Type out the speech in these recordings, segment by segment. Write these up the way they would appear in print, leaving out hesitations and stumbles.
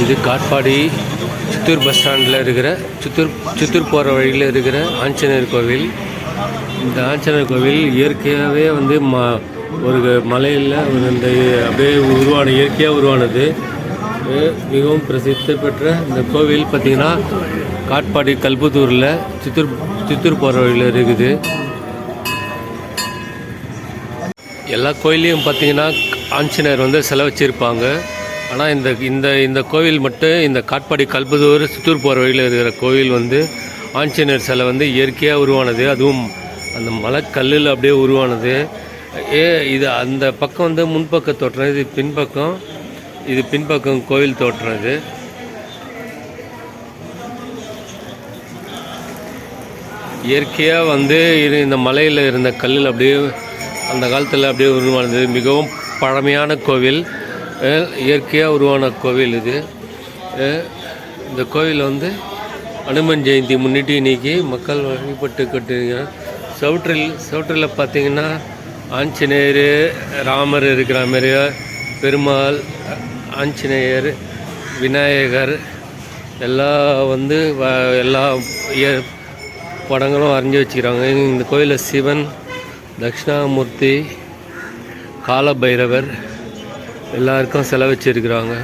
இது காட்பாடி சித்தூர் பஸ் ஸ்டாண்டில் இருக்கிற சித்தூர் போகிற வழியில் இருக்கிற ஆஞ்சநேயர் கோவில். இந்த ஆஞ்சநேயர் கோவில் இயற்கையாகவே வந்து ஒரு மலையில் இந்த அப்படியே இயற்கையாக உருவானது. மிகவும் பிரசித்தி பெற்ற இந்த கோவில் பார்த்திங்கன்னா காட்பாடி கல்புத்தூரில் சித்தூர் போகிற வழியில் இருக்குது. எல்லா கோயிலையும் பார்த்திங்கன்னா ஆஞ்சநேயர் வந்து சிலை வச்சுருப்பாங்க. ஆனால் இந்த கோவில் மட்டும் இந்த காட்பாடி கல்புத்தூர் சித்தூர் போகிற வழியில் இருக்கிற கோவில் வந்து ஆஞ்சநேயர் சிலை வந்து இயற்கையாக உருவானது. அதுவும் அந்த மலைக்கல்லில் அப்படியே உருவானது. இது அந்த பக்கம் வந்து முன்பக்க தோற்றம், இது பின்பக்கம் கோவில் தோற்றம். இது இயற்கையாக வந்து இந்த மலையில் இருந்த கல்லில் அப்படியே அந்த காலத்தில் அப்படியே உருவானது. மிகவும் பழமையான கோவில், இயற்கையாக உருவான கோவில் இது. இந்த கோவில் வந்து அனுமன் ஜெயந்தி முன்னிட்டு இன்றைக்கி மக்கள் வழிபட்டு கட்டுங்க. சவுற்றில் பார்த்திங்கன்னா ஆஞ்சநேயர், ராமர் இருக்கிற மாதிரி, பெருமாள், ஆஞ்சநேயர், விநாயகர் எல்லா படங்களும் வரைஞ்சி வச்சுக்கிறாங்க. இந்த கோயிலில் சிவன், தட்சிணாமூர்த்தி, காலபைரவர் எல்லாருக்கும் செலவு வச்சுருக்கிறாங்க.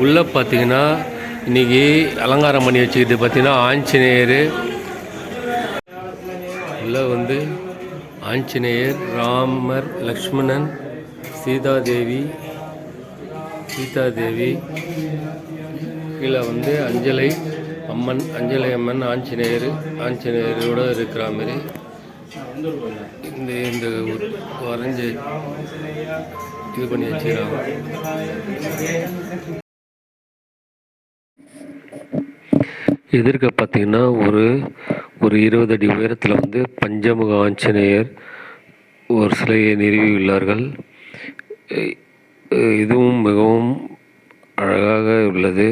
உள்ளே பார்த்திங்கன்னா இன்றைக்கி அலங்காரம் பண்ணி வச்சுக்கிட்டு பார்த்திங்கன்னா ஆஞ்சநேயர், உள்ளே வந்து ஆஞ்சநேயர், ராமர், லக்ஷ்மணன், சீதாதேவி, கீழே வந்து அஞ்சலை அம்மன் ஆஞ்சநேயரோடு இருக்கிற மாதிரி இந்த வரைஞ்சி இது பண்ணி வச்சுக்கிறாங்க. எதிர்க்க பார்த்திங்கன்னா ஒரு 20 அடி உயரத்தில் வந்து பஞ்சமுக ஆஞ்சநேயர் ஒரு சிலையை நிறுவியுள்ளார்கள். இதுவும் மிகவும் அழகாக உள்ளது.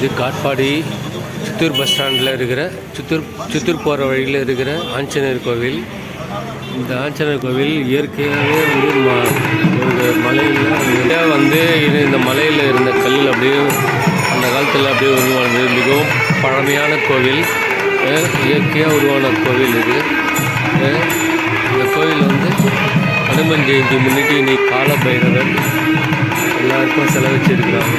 இது காட்பாடி சித்தூர் பஸ் ஸ்டாண்டில் இருக்கிற சித்தூர் போகிற வழியில் இருக்கிற ஆஞ்சநேயர் கோவில். இந்த ஆஞ்சநேயர் கோவில் இயற்கையாகவே ஒரு மலையில் வந்து இந்த மலையில் இருந்த கல் அப்படியே அந்த காலத்தில் அப்படியே உருவானது. மிகவும் பழமையான கோவில், இயற்கையாக உருவான கோவில் இது. இந்த கோவில் வந்து ஹனுமன் ஜெயந்தி முன்னிட்டு இன்னைக்கு கால பைரவர் எல்லாருக்கும் செலவச்சிருக்கிறாங்க.